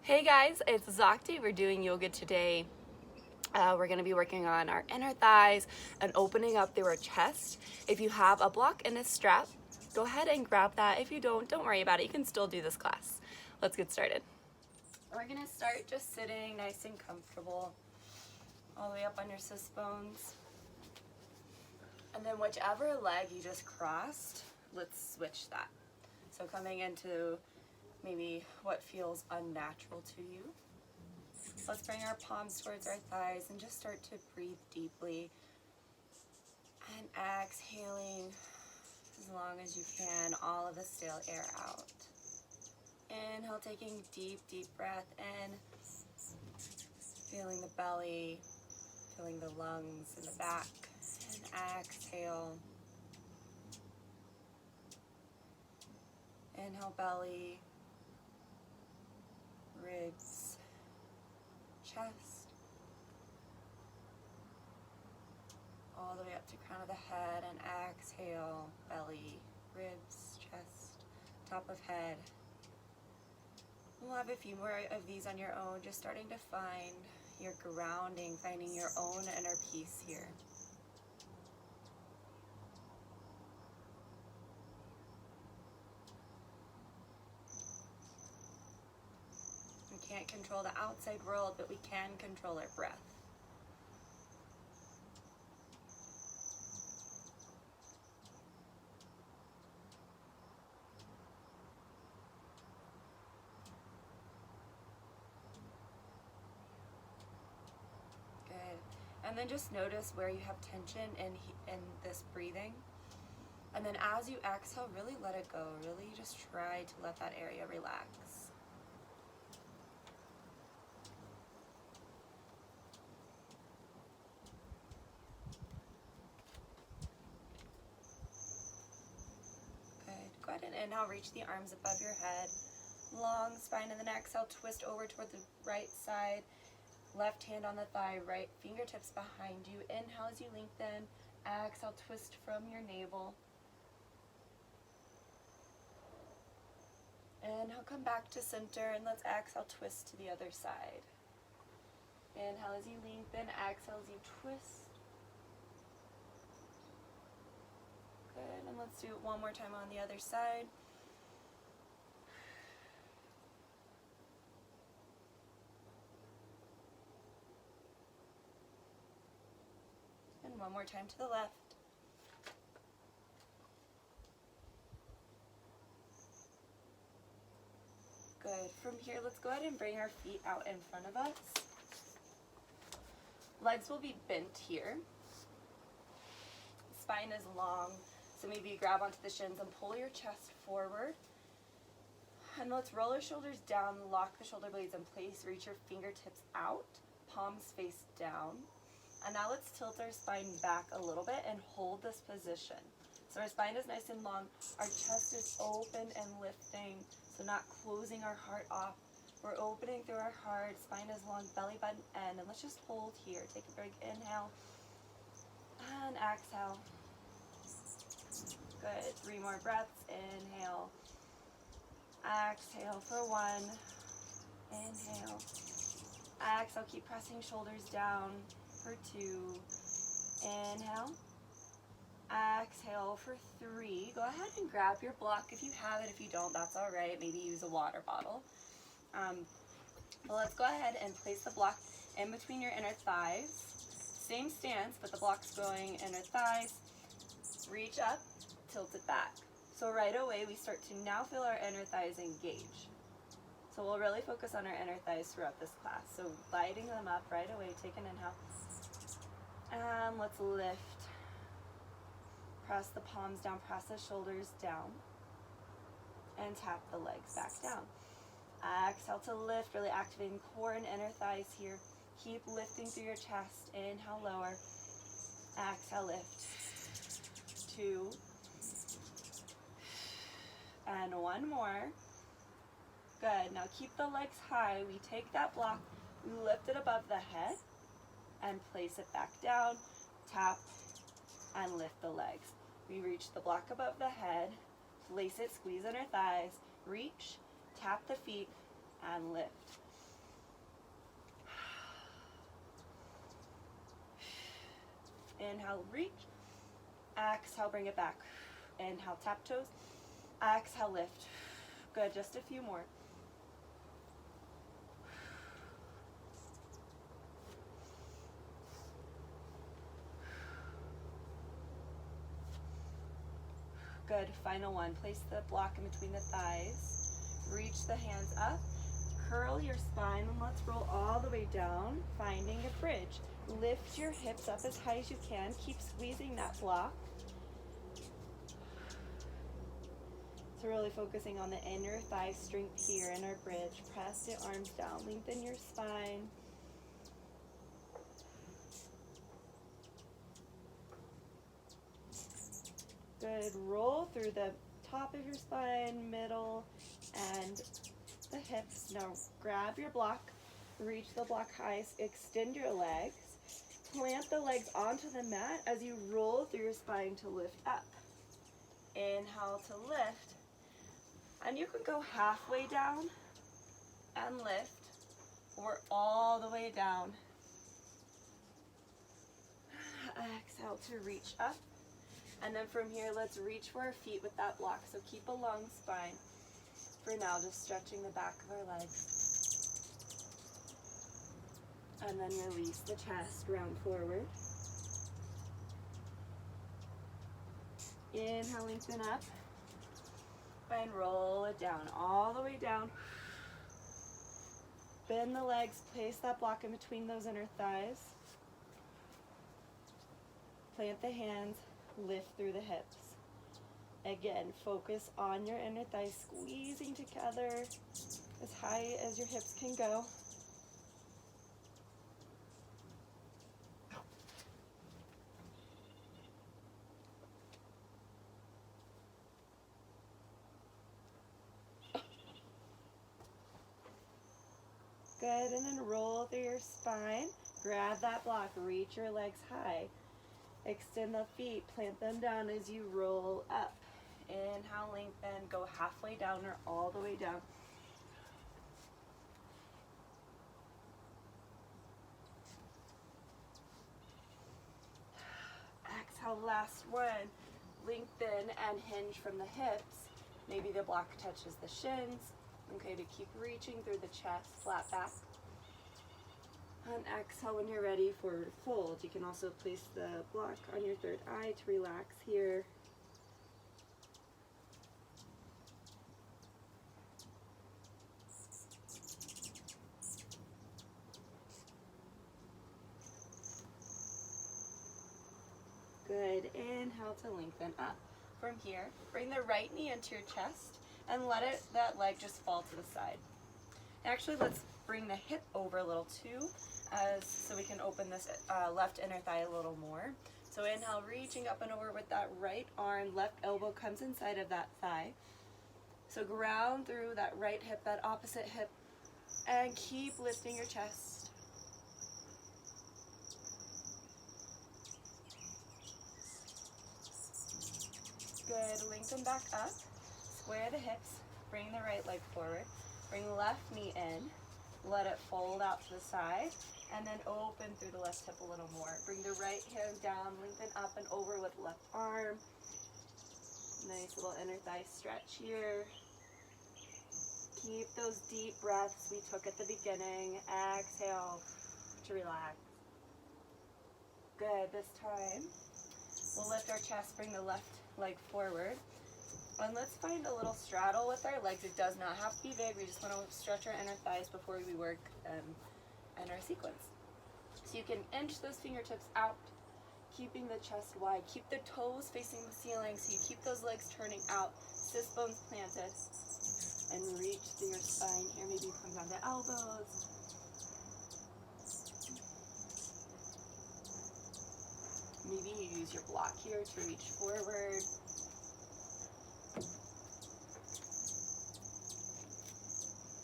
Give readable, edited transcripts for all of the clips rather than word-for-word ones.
Hey guys, it's Zakti. We're doing yoga today. We're going to be working on our inner thighs and opening up through our chest. If you have a block and a strap, go ahead and grab that. If you don't worry about it. You can still do this class. Let's get started. We're going to start just sitting nice and comfortable, all the way up on your sits bones. And then whichever leg you just crossed, let's switch that. So coming into maybe what feels unnatural to you. Let's bring our palms towards our thighs and just start to breathe deeply. And exhaling as long as you can, all of the stale air out. Inhale, taking deep breath in. Feeling the belly, feeling the lungs in the back. And exhale. Inhale, belly, ribs, chest, all the way up to crown of the head, and exhale, belly, ribs, chest, top of head. We'll have a few more of these on your own, just starting to find your grounding, finding your own inner peace here. We can't control the outside world, but we can control our breath. Good. And then just notice where you have tension in this breathing. And then as you exhale, really let it go. Really just try to let that area relax. Go ahead and inhale, reach the arms above your head. Long spine, and then exhale, twist over toward the right side. Left hand on the thigh, right fingertips behind you. Inhale as you lengthen. Exhale, twist from your navel. Inhale, come back to center, and let's exhale, twist to the other side. Inhale as you lengthen. Exhale as you twist. Good, and let's do it one more time on the other side. And one more time to the left. Good. From here, let's go ahead and bring our feet out in front of us. Legs will be bent here. Spine is long. So maybe you grab onto the shins and pull your chest forward. And let's roll our shoulders down, lock the shoulder blades in place, reach your fingertips out, palms face down. And now let's tilt our spine back a little bit and hold this position. So our spine is nice and long, our chest is open and lifting, so not closing our heart off. We're opening through our heart, spine is long, belly button end, and let's just hold here. Take a big inhale and exhale. Good, 3 more breaths. Inhale, exhale for 1. Inhale, exhale, keep pressing shoulders down for 2. Inhale, exhale for 3. Go ahead and grab your block if you have it. If you don't, that's all right. Maybe use a water bottle. But let's go ahead and place the block in between your inner thighs. Same stance, but the block's going inner thighs. Reach up, tilt it back. So right away, we start to now feel our inner thighs engage. So we'll really focus on our inner thighs throughout this class. So lighting them up right away, take an inhale. And let's lift. Press the palms down, press the shoulders down. And tap the legs back down. Exhale to lift, really activating core and inner thighs here. Keep lifting through your chest. Inhale, lower. Exhale, lift. 2. And 1 more. Good. Now keep the legs high. We take that block, we lift it above the head, and place it back down. Tap and lift the legs. We reach the block above the head, place it, squeeze inner thighs, reach, tap the feet, and lift. Inhale, reach. Exhale, bring it back. Inhale, tap toes. Exhale, lift. Good, just a few more. Good, final one. Place the block in between the thighs. Reach the hands up. Curl your spine and let's roll all the way down, finding a bridge. Lift your hips up as high as you can. Keep squeezing that block. So really focusing on the inner thigh strength here in our bridge. Press the arms down, lengthen your spine. Good, roll through the top of your spine, middle, and the hips. Now grab your block, reach the block high, extend your legs, plant the legs onto the mat as you roll through your spine to lift up. Inhale to lift, and you can go halfway down and lift, or all the way down. Exhale to reach up, and then from here let's reach for our feet with that block, so keep a long spine. For now, just stretching the back of our legs. And then release the chest, round forward. Inhale, lengthen up. And roll it down, all the way down. Bend the legs, place that block in between those inner thighs. Plant the hands, lift through the hips. Again, focus on your inner thighs, squeezing together as high as your hips can go. Good, and then roll through your spine. Grab that block, reach your legs high. Extend the feet, plant them down as you roll up. Inhale, lengthen, go halfway down or all the way down. Exhale, last one. Lengthen and hinge from the hips. Maybe the block touches the shins. Okay, to keep reaching through the chest, flat back. And exhale when you're ready, forward fold. You can also place the block on your third eye to relax here. Good, inhale to lengthen up. From here, bring the right knee into your chest and let that leg just fall to the side. Actually, let's bring the hip over a little too, so we can open this left inner thigh a little more. So inhale, reaching up and over with that right arm, left elbow comes inside of that thigh. So ground through that right hip, that opposite hip, and keep lifting your chest. Good, lengthen back up, square the hips, bring the right leg forward, bring the left knee in, let it fold out to the side, and then open through the left hip a little more. Bring the right hand down, lengthen up and over with left arm. Nice little inner thigh stretch here. Keep those deep breaths we took at the beginning. Exhale to relax. Good, this time we'll lift our chest, bring the left leg forward. And let's find a little straddle with our legs. It does not have to be big. We just want to stretch our inner thighs before we work in our sequence. So you can inch those fingertips out, keeping the chest wide. Keep the toes facing the ceiling so you keep those legs turning out. Sit bones planted. And reach through your spine here. Maybe you come down to elbows. Maybe you use your block here to reach forward.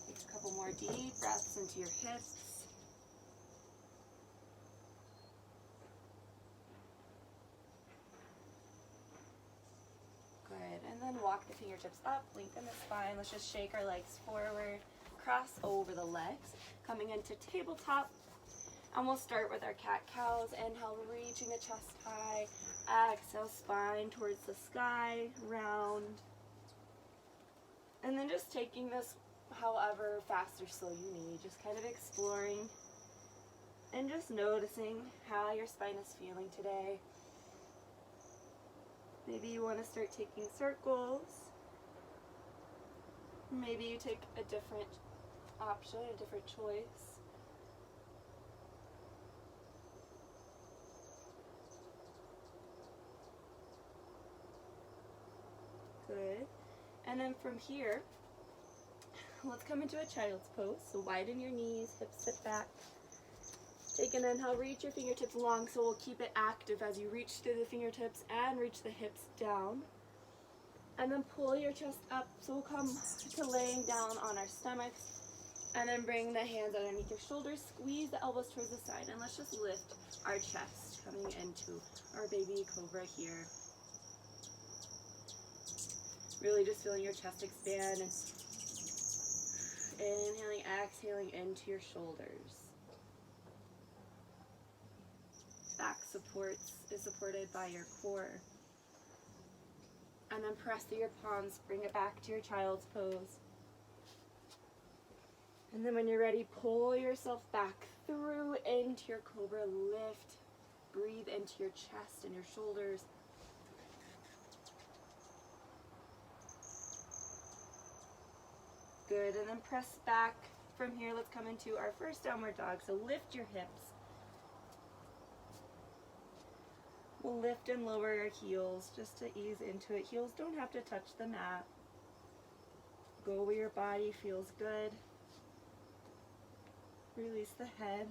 Take a couple more deep breaths into your hips. Good, and then walk the fingertips up, lengthen the spine. Let's just shake our legs forward, cross over the legs, coming into tabletop. And we'll start with our cat-cows. Inhale, reaching the chest high. Exhale, spine towards the sky, round. And then just taking this however fast or slow you need, just kind of exploring and just noticing how your spine is feeling today. Maybe you want to start taking circles. Maybe you take a different option, a different choice. Good. And then from here, let's come into a child's pose. So widen your knees, hips sit back. Take an inhale, reach your fingertips long, so we'll keep it active as you reach through the fingertips and reach the hips down. And then pull your chest up, so we'll come to laying down on our stomachs. And then bring the hands underneath your shoulders, squeeze the elbows towards the side, and let's just lift our chest, coming into our baby cobra here. Really just feeling your chest expand, and inhaling, exhaling into your shoulders. Back is supported by your core. And then press through your palms, bring it back to your child's pose. And then when you're ready, pull yourself back through into your cobra, lift, breathe into your chest and your shoulders. Good, and then press back. From here, let's come into our first downward dog. So lift your hips. We'll lift and lower your heels just to ease into it. Heels don't have to touch the mat. Go where your body feels good. Release the head.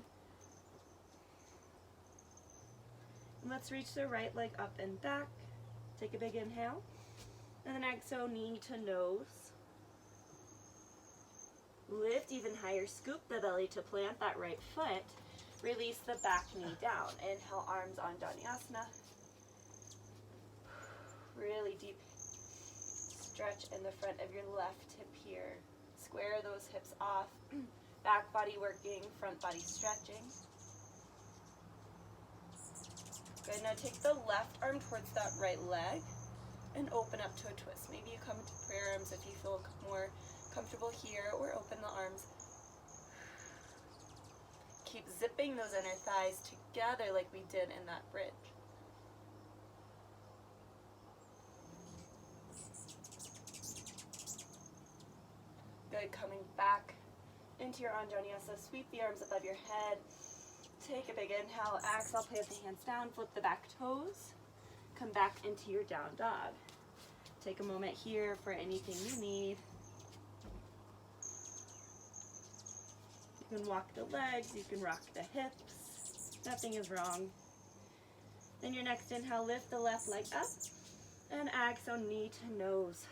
And let's reach the right leg up and back. Take a big inhale. And then exhale, knee to nose. Lift even higher, scoop the belly to plant that right foot. Release the back knee down. Inhale, arms on Dhanasana. Really deep stretch in the front of your left hip here. Square those hips off. Back body working, front body stretching. Good, now take the left arm towards that right leg and open up to a twist. Maybe you come into prayer arms if you feel more comfortable here, or open the arms. Keep zipping those inner thighs together like we did in that bridge. Good, coming back into your Anjaneyasana. Sweep the arms above your head. Take a big inhale, exhale, plant the hands down, flip the back toes. Come back into your down dog. Take a moment here for anything you need. You can walk the legs, you can rock the hips. Nothing is wrong. Then your next inhale, lift the left leg up. And exhale, knee to nose.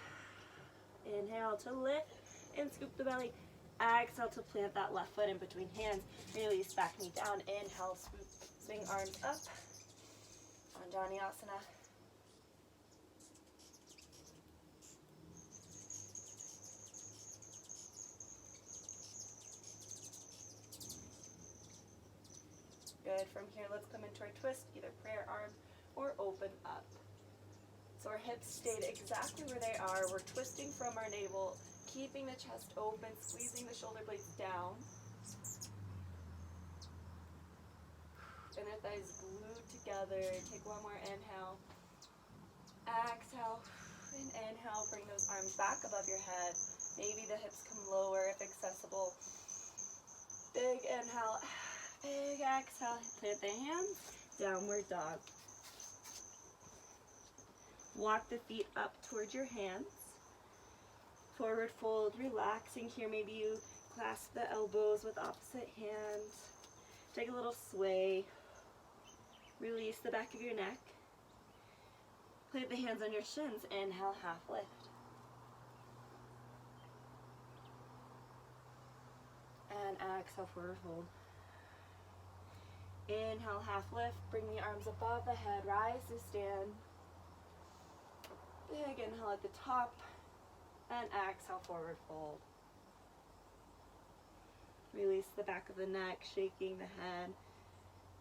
Inhale to lift and scoop the belly. Exhale to plant that left foot in between hands. Release back knee down. Inhale, swoop, swing arms up. Anjaneyasana. Good, from here let's come into our twist, either prayer arm or open up. So our hips stayed exactly where they are. We're twisting from our navel, keeping the chest open, squeezing the shoulder blades down. Inner thighs glued together. Take one more inhale. Exhale and inhale. Bring those arms back above your head. Maybe the hips come lower if accessible. Big inhale. Big exhale. Plant the hands. Downward dog. Walk the feet up towards your hands. Forward fold, relaxing here. Maybe you clasp the elbows with opposite hands. Take a little sway. Release the back of your neck. Plant the hands on your shins. Inhale, half lift. And exhale, forward fold. Inhale, half lift. Bring the arms above the head. Rise to stand. Big inhale at the top. And exhale, forward fold. Release the back of the neck, shaking the head.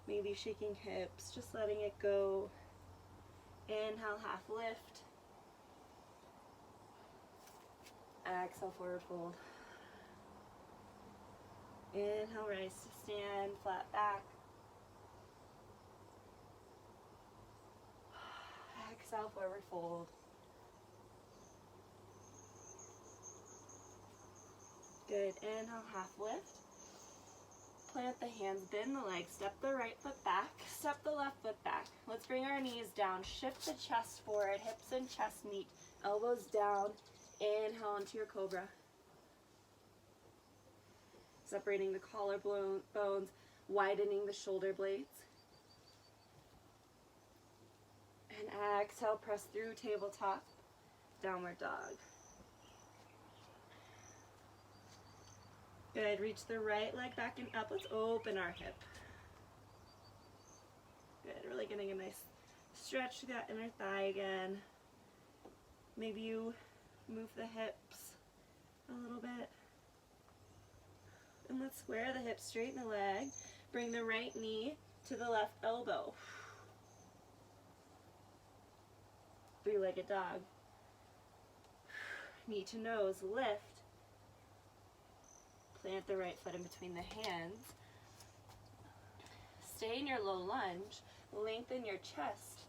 Maybe shaking hips, just letting it go. Inhale, half lift. Exhale, forward fold. Inhale, rise to stand, flat back. Exhale, forward fold. Good. Inhale, half lift. Plant the hands, bend the legs, step the right foot back, step the left foot back. Let's bring our knees down, shift the chest forward, hips and chest meet, elbows down. Inhale into your cobra. Separating the collarbones, widening the shoulder blades. And exhale, press through tabletop, downward dog. Good, reach the right leg back and up. Let's open our hip. Good, really getting a nice stretch to that inner thigh again. Maybe you move the hips a little bit. And let's square the hips, straighten the leg. Bring the right knee to the left elbow. Three-legged dog. Knee to nose, lift. Plant the right foot in between the hands. Stay in your low lunge. Lengthen your chest.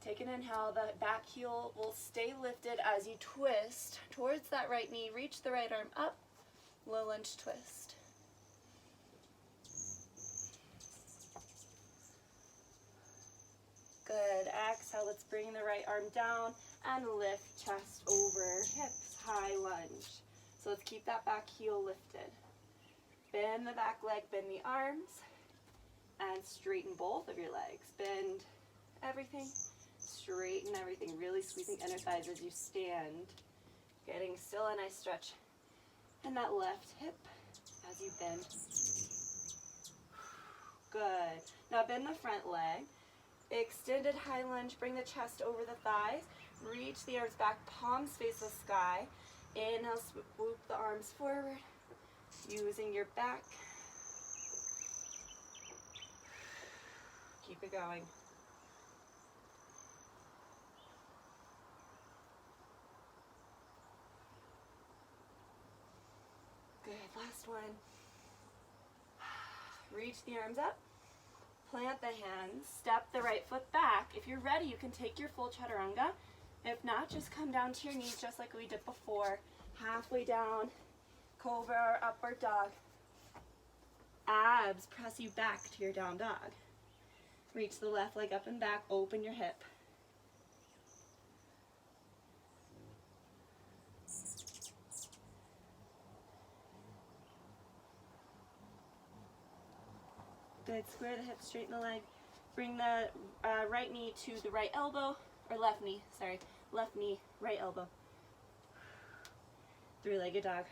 Take an inhale. The back heel will stay lifted as you twist towards that right knee. Reach the right arm up. Low lunge twist. Good. Exhale. Let's bring the right arm down and lift chest over hips. High lunge. So let's keep that back heel lifted. Bend the back leg, bend the arms, and straighten both of your legs. Bend everything, straighten everything, really squeezing inner thighs as you stand. Getting still a nice stretch in that left hip as you bend. Good. Now bend the front leg. Extended high lunge, bring the chest over the thighs. Reach the arms back, palms face the sky. Inhale, swoop the arms forward, using your back. Keep it going. Good, last one. Reach the arms up, plant the hands, step the right foot back. If you're ready, you can take your full chaturanga. If not, just come down to your knees just like we did before. Halfway down, cobra or upward dog. Abs press you back to your down dog. Reach the left leg up and back, open your hip. Good, square the hips, straighten the leg. Bring the right knee to the right elbow, or left knee, sorry. Left knee, right elbow. Three-legged dog.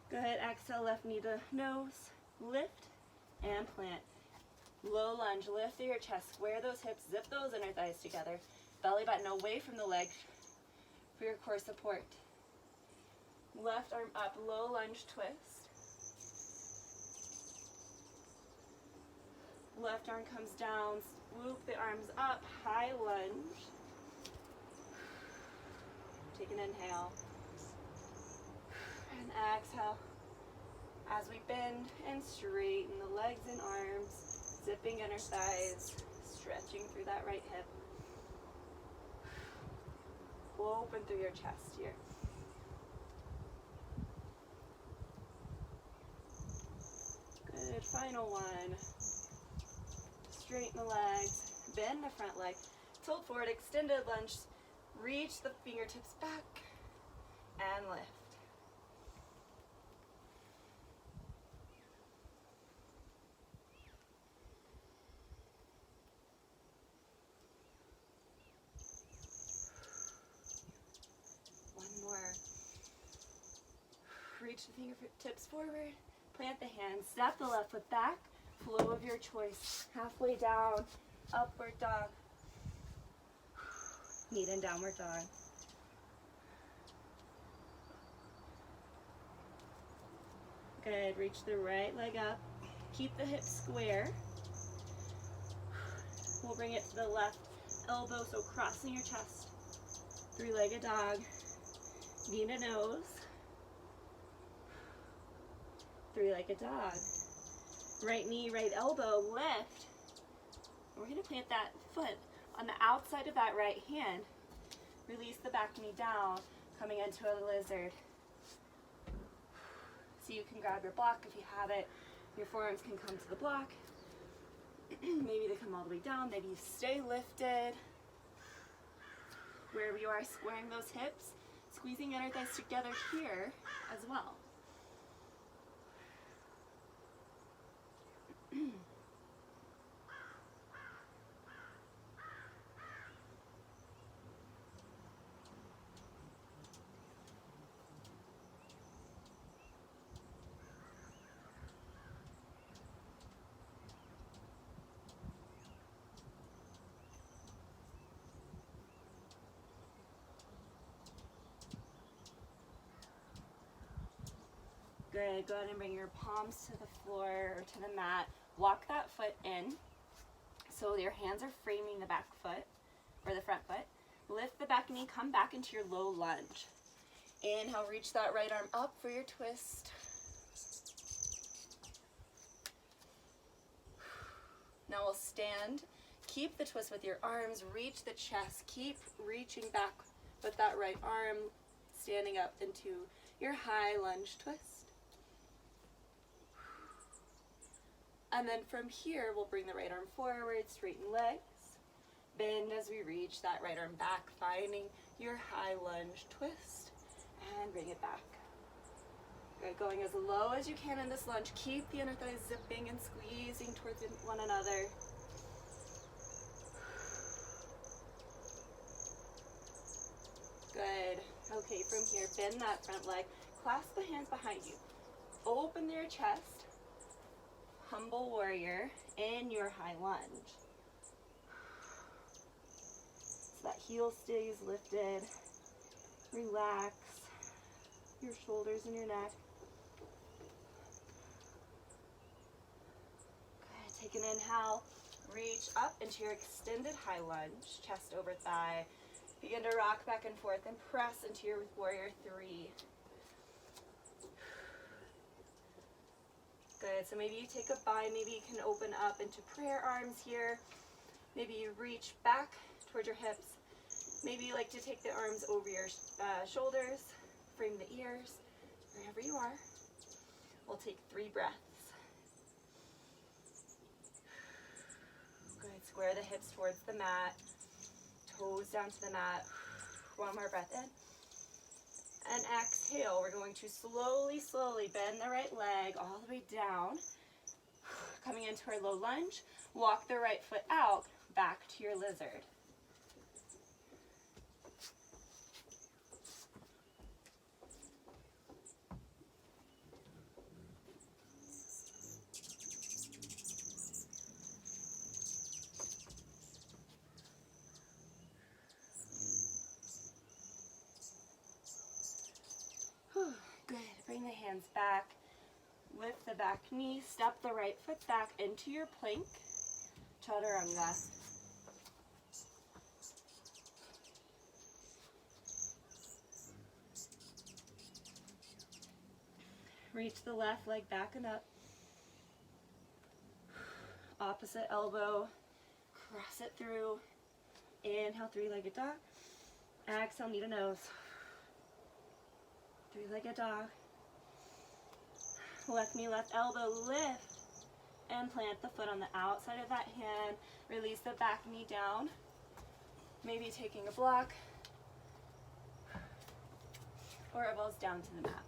Good, exhale, left knee to nose. Lift and plant. Low lunge, lift through your chest. Square those hips, zip those inner thighs together. Belly button away from the leg for your core support. Left arm up, low lunge twist. Left arm comes down, swoop the arms up, high lunge. Take an inhale. And exhale. As we bend and straighten the legs and arms, zipping inner thighs, stretching through that right hip. Open through your chest here. Good, final one. Straighten the legs, bend the front leg, tilt forward, extended lunge, reach the fingertips back, and lift. One more. Reach the fingertips forward, plant the hands, step the left foot back, flow of your choice. Halfway down, upward dog. Meet in downward dog. Good, reach the right leg up, Keep the hips square. We'll bring it to the left elbow, so crossing your chest. Three-legged dog, knee to nose. Three-legged dog. Right knee, right elbow, lift. We're gonna plant that foot on the outside of that right hand. Release the back knee down, coming into a lizard. So you can grab your block if you have it. Your forearms can come to the block. Maybe they come all the way down. Maybe you stay lifted. Wherever you are, squaring those hips, squeezing inner thighs together here as well. Good, go ahead and bring your palms to the floor or to the mat. Walk that foot in so your hands are framing the back foot or the front foot. Lift the back knee, come back into your low lunge. Inhale, reach that right arm up for your twist. Now we'll stand. Keep the twist with your arms, reach the chest, keep reaching back with that right arm, standing up into your high lunge twist. And then from here, we'll bring the right arm forward, straighten legs, bend as we reach that right arm back, finding your high lunge twist, and bring it back. Good, going as low as you can in this lunge. Keep the inner thighs zipping and squeezing towards one another. Good. Okay, from here, bend that front leg, clasp the hands behind you, open your chest, humble warrior in your high lunge. So that heel stays lifted. Relax your shoulders and your neck. Good. Take an inhale. Reach up into your extended high lunge, chest over thigh. Begin to rock back and forth and press into your warrior three. Good, so maybe you take a bind, maybe you can open up into prayer arms here. Maybe you reach back towards your hips. Maybe you like to take the arms over your shoulders, frame the ears, wherever you are. We'll take 3 breaths. Good, square the hips towards the mat, toes down to the mat. One more breath in. And exhale, we're going to slowly, slowly bend the right leg all the way down. Coming into our low lunge, walk the right foot out, back to your lizard. Good, bring the hands back, lift the back knee, step the right foot back into your plank, chaturanga. Reach the left leg back and up, opposite elbow, cross it through, inhale, 3-legged dog, exhale, knee to nose. 3-legged dog. Left knee, left elbow, lift and plant the foot on the outside of that hand. Release the back knee down. Maybe taking a block or elbows down to the mat.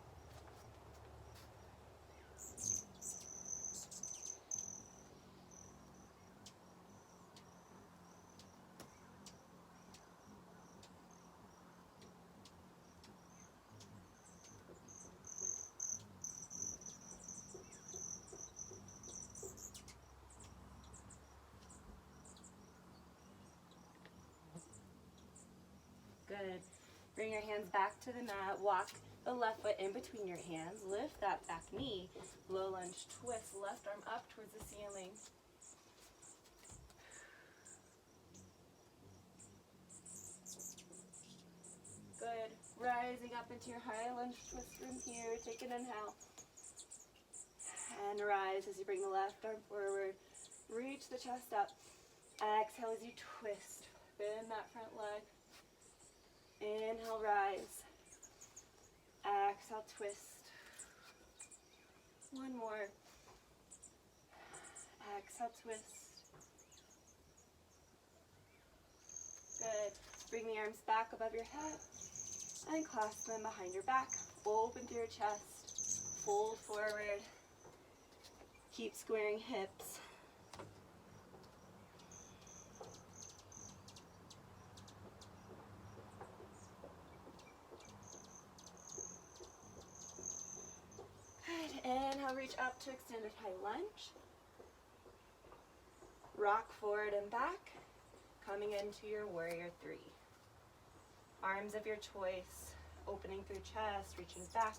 Good. Bring your hands back to the mat. Walk the left foot in between your hands. Lift that back knee. Low lunge lunge, twist, left arm up towards the ceiling. Good. Rising up into your high lunge twist from here. Take an inhale. And rise as you bring the left arm forward. Reach the chest up. Exhale as you twist. Bend that front leg. Inhale, rise. Exhale, twist. One more. Exhale, twist. Good. Bring the arms back above your head and clasp them behind your back. Open through your chest. Fold forward. Keep squaring hips. Good. Inhale, reach up to extended high lunge. Rock forward and back, coming into your warrior three. Arms of your choice, opening through chest, reaching back.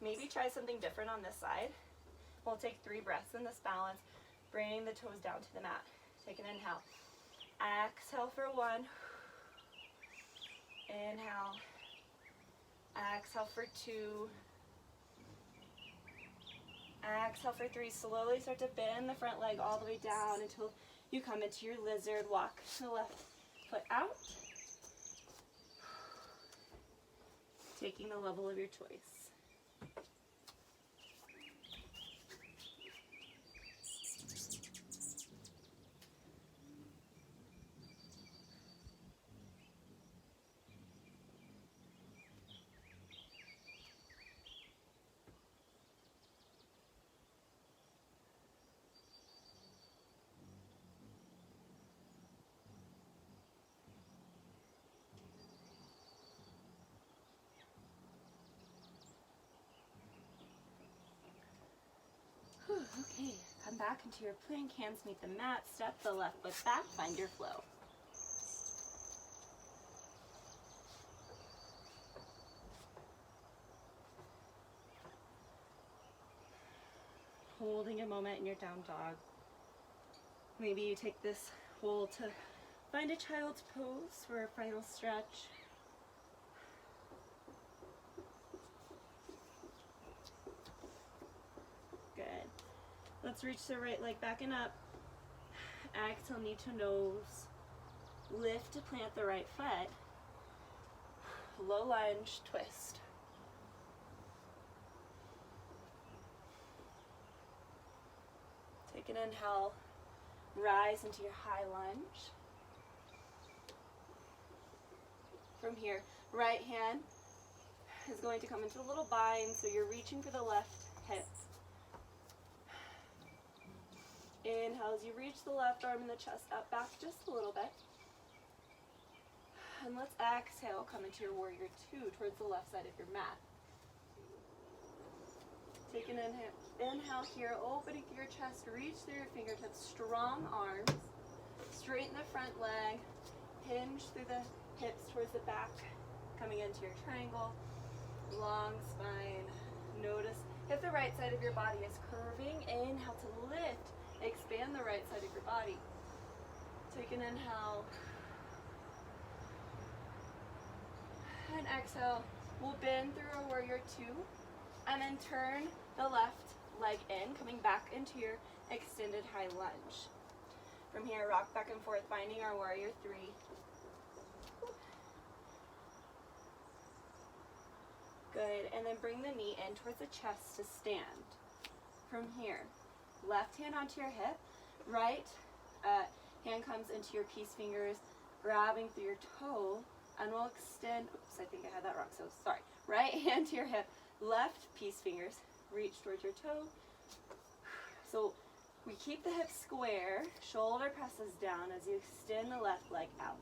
Maybe try something different on this side. We'll take 3 breaths in this balance, bringing the toes down to the mat. Take an inhale. Exhale for 1. Inhale. Exhale for 2. Exhale for 3. Slowly start to bend the front leg all the way down until you come into your lizard. Walk the left foot out. Taking the level of your choice. Okay, come back into your plank, hands meet the mat, step the left foot back, find your flow. Holding a moment in your down dog. Maybe you take this hold to find a child's pose for a final stretch. Good. Let's reach the right leg back and up. Exhale, knee to nose. Lift to plant the right foot. Low lunge, twist. Take an inhale. Rise into your high lunge. From here, right hand is going to come into a little bind, so you're reaching for the left hip. Inhale as you reach the left arm and the chest up, back just a little bit. And let's exhale, come into your warrior two towards the left side of your mat. Take an inhale here, opening through your chest, reach through your fingertips, strong arms. Straighten the front leg, hinge through the hips towards the back, coming into your triangle. Long spine. Notice if the right side of your body is curving, inhale to lift. Expand the right side of your body. Take an inhale. And exhale. We'll bend through a warrior two. And then turn the left leg in, coming back into your extended high lunge. From here, rock back and forth, finding our warrior three. Good. And then bring the knee in towards the chest to stand. From here, left hand onto your hip, right hand comes into your peace fingers, grabbing through your toe, and we'll extend, oops, I think I had that wrong, so sorry. Right hand to your hip, left peace fingers, reach towards your toe. So we keep the hips square, shoulder presses down as you extend the left leg out.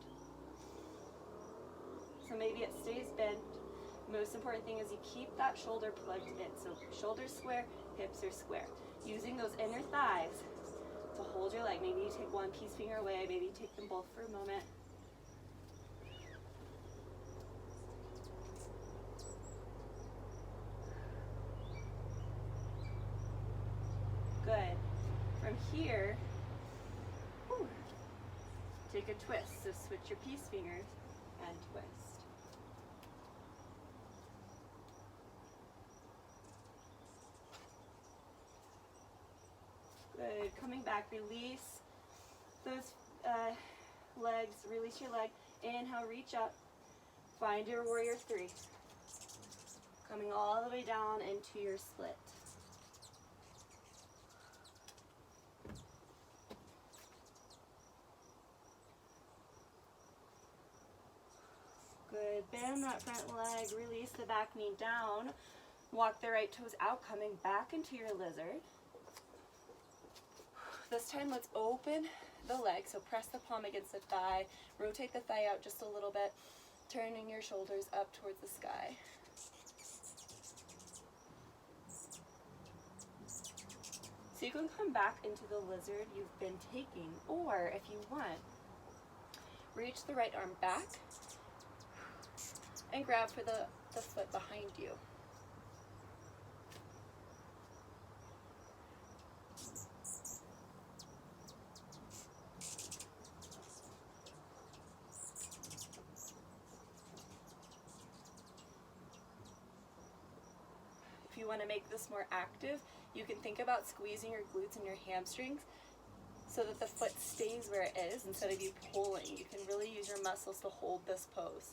So maybe it stays bent. Most important thing is you keep that shoulder plugged in. So shoulders square, hips are square. Using those inner thighs to hold your leg. Maybe you take one peace finger away, maybe you take them both for a moment. here, whew, take a twist. So switch your peace fingers and twist. Good. Coming back, release those legs, release your leg. Inhale, reach up. Find your warrior three. Coming all the way down into your split. Good. Bend that front leg, release the back knee down. Walk the right toes out, coming back into your lizard. This time let's open the leg, so press the palm against the thigh, rotate the thigh out just a little bit, turning your shoulders up towards the sky. So you can come back into the lizard you've been taking, or if you want, reach the right arm back and grab for the foot behind you. If you want to make this more active, you can think about squeezing your glutes and your hamstrings so that the foot stays where it is instead of you pulling. You can really use your muscles to hold this pose.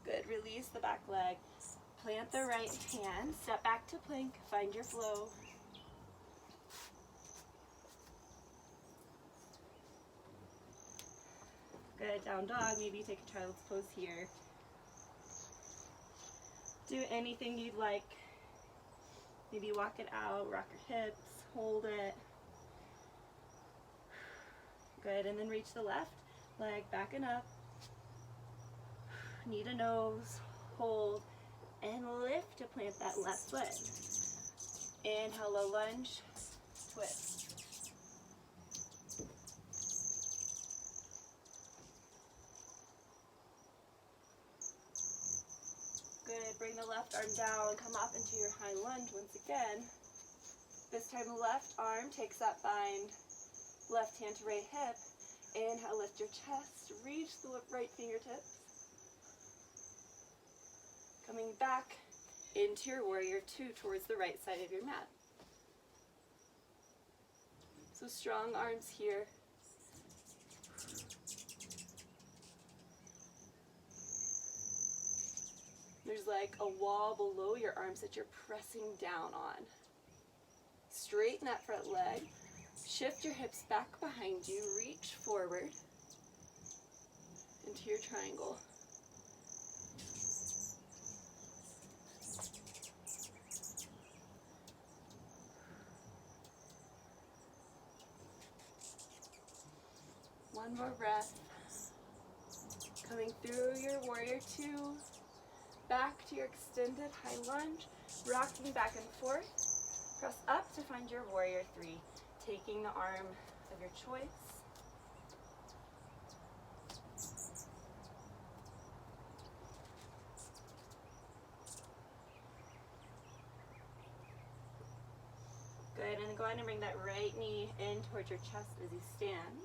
Good. Release the back leg. Plant the right hand. Step back to plank. Find your flow. Good. Down dog. Maybe you take a child's pose here. Do anything you'd like. Maybe walk it out, rock your hips, hold it. Good, and then reach the left leg back and up. Knee to nose, hold, and lift to plant that left foot. Inhale, low lunge, twist. Good, bring the left arm down, come up into your high lunge once again. This time the left arm takes that bind, left hand to right hip. Inhale, lift your chest, reach the right fingertips. Coming back into your warrior two towards the right side of your mat. So strong arms here. There's like a wall below your arms that you're pressing down on. Straighten that front leg. Shift your hips back behind you. Reach forward into your triangle. One more breath. Coming through your warrior two. Back to your extended high lunge, rocking back and forth. Press up to find your warrior three, taking the arm of your choice. Good, and then go ahead and bring that right knee in towards your chest as you stand.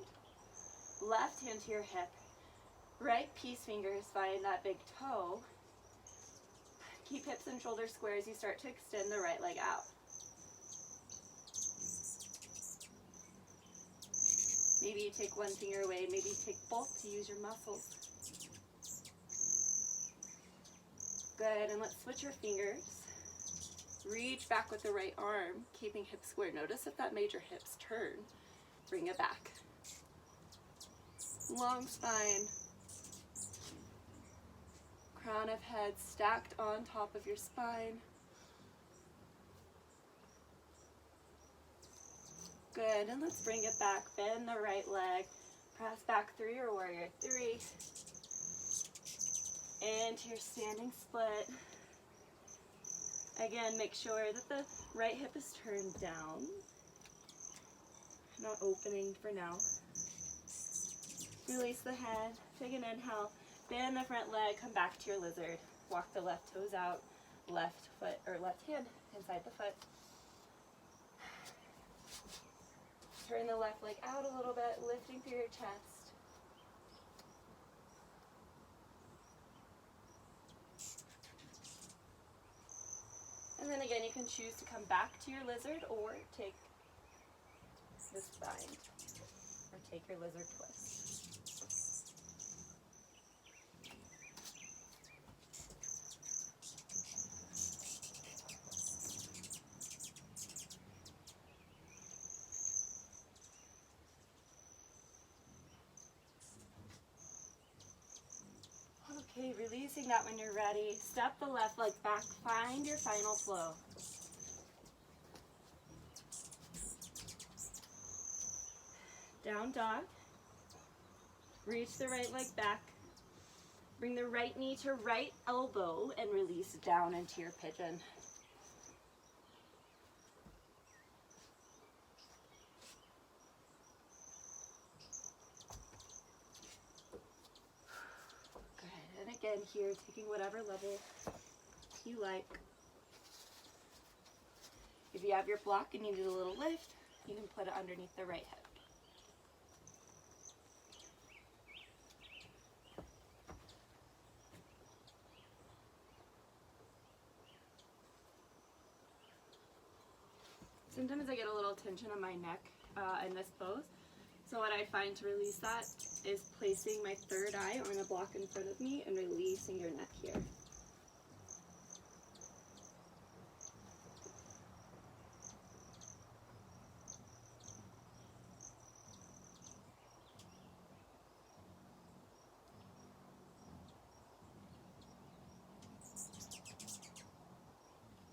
Left hand to your hip, right peace fingers find that big toe. Keep hips and shoulders square as you start to extend the right leg out. Maybe you take one finger away, maybe you take both to use your muscles. Good, and let's switch your fingers. Reach back with the right arm, keeping hips square. Notice if that made your hips turn. Bring it back. Long spine. Crown of head stacked on top of your spine. Good, and let's bring it back. Bend the right leg. Press back through your warrior three. Into your standing split. Again, make sure that the right hip is turned down. Not opening for now. Release the head. Take an inhale. Bend the front leg, come back to your lizard. Walk the left toes out, left foot or left hand inside the foot. Turn the left leg out a little bit, lifting through your chest. And then again, you can choose to come back to your lizard or take this bind, or take your lizard twist. Okay, releasing that when you're ready. Step the left leg back, find your final flow. Down dog. Reach the right leg back. Bring the right knee to right elbow and release down into your pigeon. Good. And again here, taking whatever level you like. If you have your block and you need a little lift, you can put it underneath the right hip. Sometimes I get a little tension on my neck in this pose. So what I find to release that is placing my third eye on a block in front of me and releasing your neck here.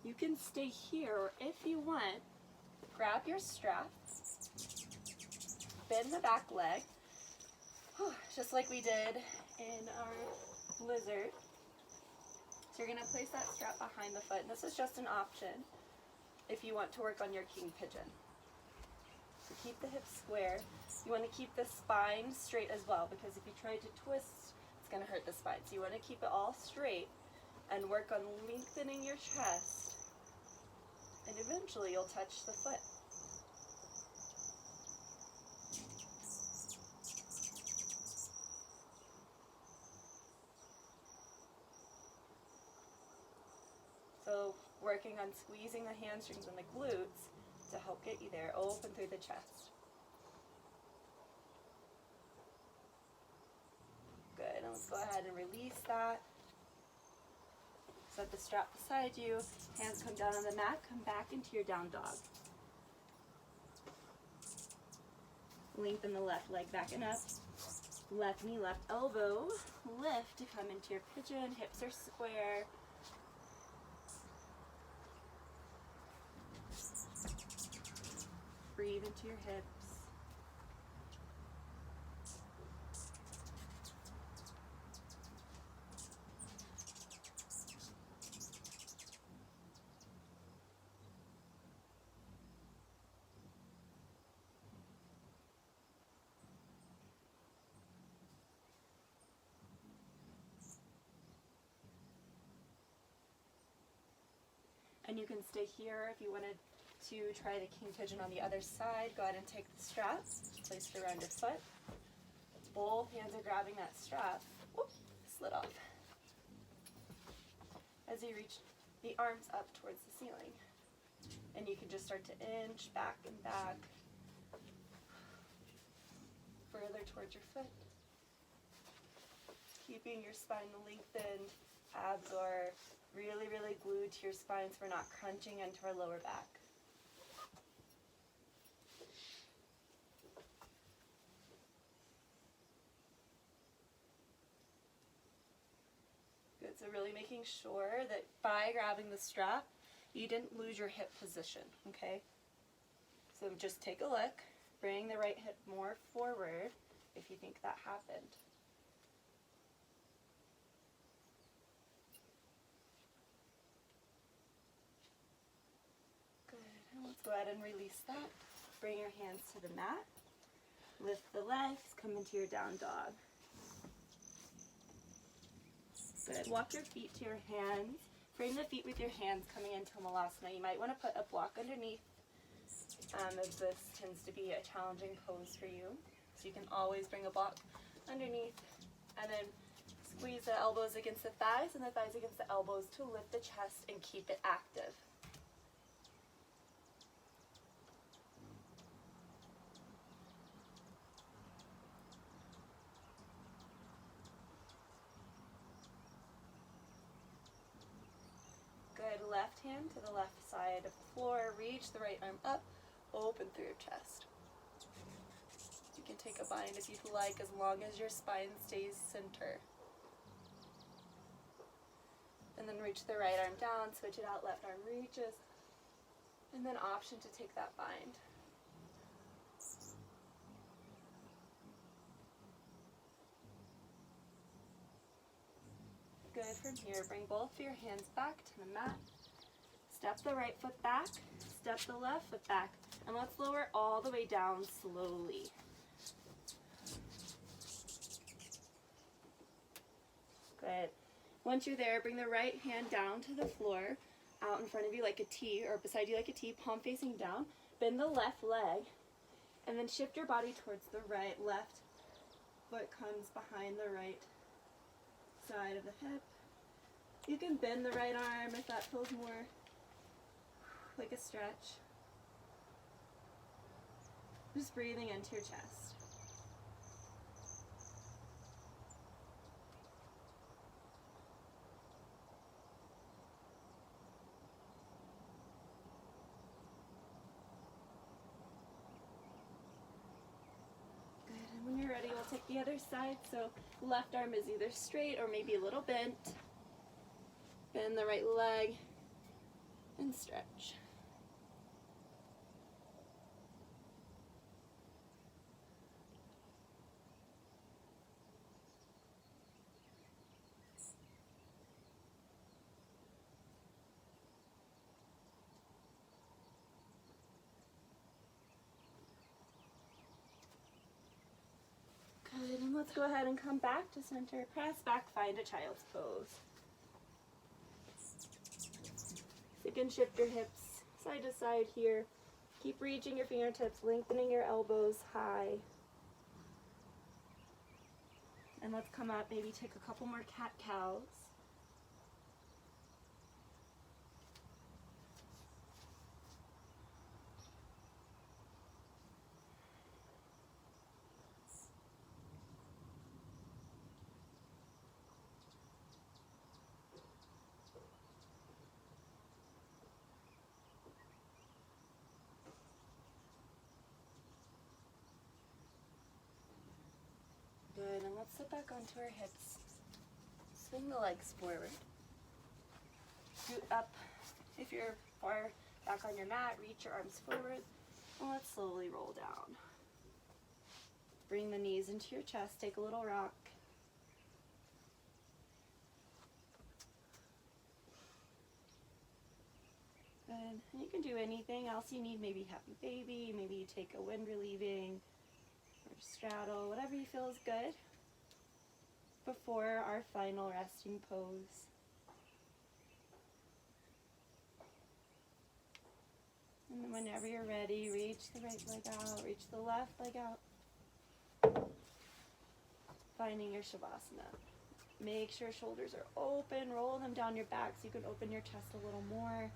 You can stay here, or if you want, grab your strap, bend the back leg, just like we did in our lizard. So you're going to place that strap behind the foot, and this is just an option if you want to work on your king pigeon. So keep the hips square. You want to keep the spine straight as well, because if you try to twist, it's going to hurt the spine. So you want to keep it all straight and work on lengthening your chest, and eventually you'll touch the foot. So working on squeezing the hamstrings and the glutes to help get you there, open through the chest. Good, and let's go ahead and release that. Set the strap beside you, hands come down on the mat, come back into your down dog. Lengthen the left leg back and up. Left knee, left elbow, lift to come into your pigeon, hips are square. Breathe into your hips. And you can stay here if you wanted to try the king pigeon on the other side. Go ahead and take the strap, place it around your foot. Both hands are grabbing that strap. Whoop, slid off. As you reach the arms up towards the ceiling. And you can just start to inch back and back, further towards your foot. Keeping your spine lengthened, abs are really, really glued to your spine so we're not crunching into our lower back. Good, so really making sure that by grabbing the strap, you didn't lose your hip position, okay? So just take a look, bring the right hip more forward if you think that happened. Let's go ahead and release that. Bring your hands to the mat. Lift the legs, come into your down dog. Good. Walk your feet to your hands. Frame the feet with your hands coming into Malasana. You might want to put a block underneath If this tends to be a challenging pose for you. So you can always bring a block underneath and then squeeze the elbows against the thighs and the thighs against the elbows to lift the chest and keep it active. Good, left hand to the left side of the floor, reach the right arm up, open through your chest. You can take a bind if you'd like, as long as your spine stays center. And then reach the right arm down, switch it out, left arm reaches, and then option to take that bind. Good, from here, bring both of your hands back to the mat. Step the right foot back, step the left foot back, and let's lower all the way down slowly. Good. Once you're there, bring the right hand down to the floor, out in front of you like a T, or beside you like a T, palm facing down. Bend the left leg, and then shift your body towards the right. Left foot comes behind the right side of the hip. You can bend the right arm if that feels more like a stretch. Just breathing into your chest. Good, and when you're ready, we'll take the other side. So left arm is either straight or maybe a little bent. Bend the right leg and stretch. Good, and let's go ahead and come back to center. Press back, find a child's pose. You can shift your hips side to side here. Keep reaching your fingertips, lengthening your elbows high. And let's come up, maybe take a couple more cat-cows. Good, and let's sit back onto our hips. Swing the legs forward. Scoot up. If you're far back on your mat, reach your arms forward. And let's slowly roll down. Bring the knees into your chest. Take a little rock. Good. And you can do anything else you need. Maybe happy baby. Maybe you take a wind relieving. Or straddle, whatever you feel is good before our final resting pose. And then whenever you're ready, reach the right leg out, reach the left leg out. Finding your Shavasana. Make sure shoulders are open, roll them down your back so you can open your chest a little more.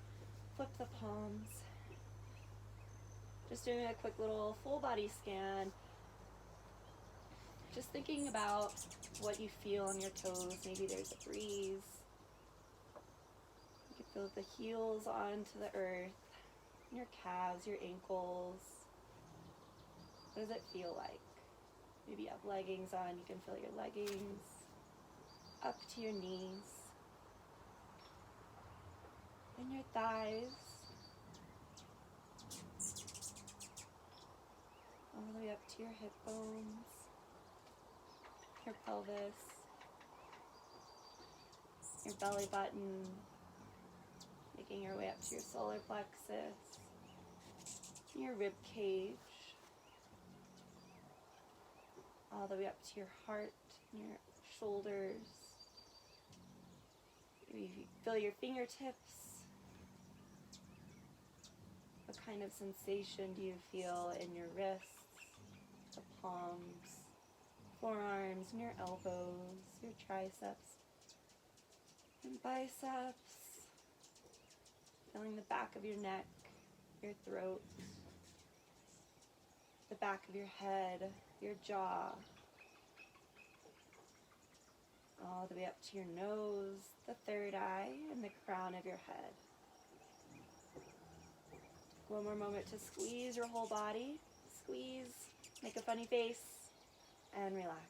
Flip the palms. Just doing a quick little full body scan. Just thinking about what you feel on your toes. Maybe there's a breeze. You can feel the heels onto the earth, your calves, your ankles. What does it feel like? Maybe you have leggings on. You can feel your leggings up to your knees. And your thighs. All the way up to your hip bones. Your pelvis, your belly button, making your way up to your solar plexus, your rib cage, all the way up to your heart, your shoulders. You feel your fingertips. What kind of sensation do you feel in your wrists, the palms, forearms, and your elbows, your triceps and biceps? Feeling the back of your neck, your throat, the back of your head, your jaw, all the way up to your nose, the third eye, and the crown of your head. One more moment to squeeze your whole body. Squeeze, make a funny face, and relax.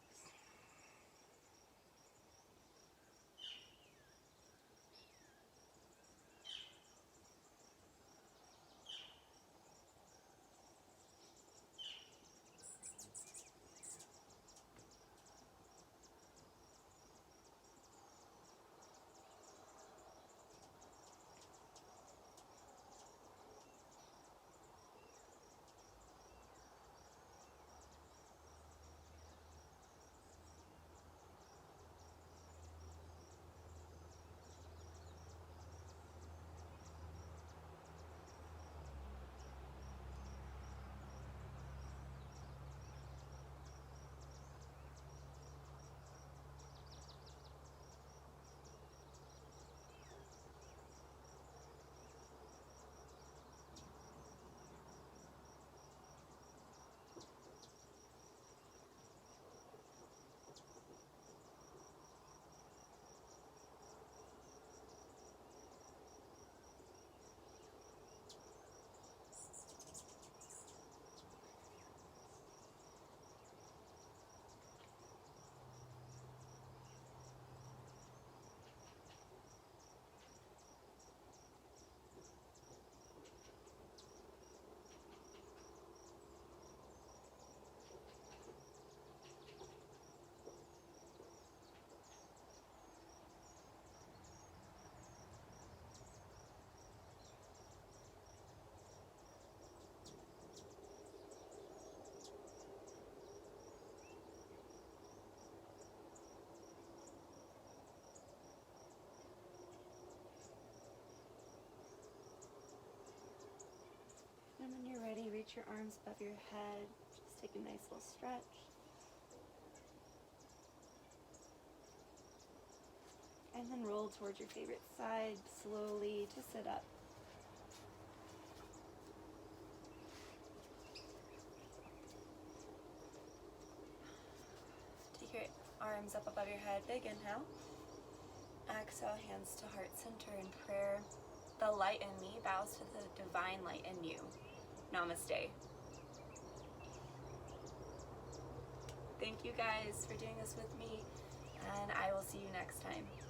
And when you're ready, reach your arms above your head. Just take a nice little stretch. And then roll towards your favorite side slowly to sit up. Take your arms up above your head. Big inhale. Exhale, hands to heart center in prayer. The light in me bows to the divine light in you. Namaste. Thank you guys for doing this with me, and I will see you next time.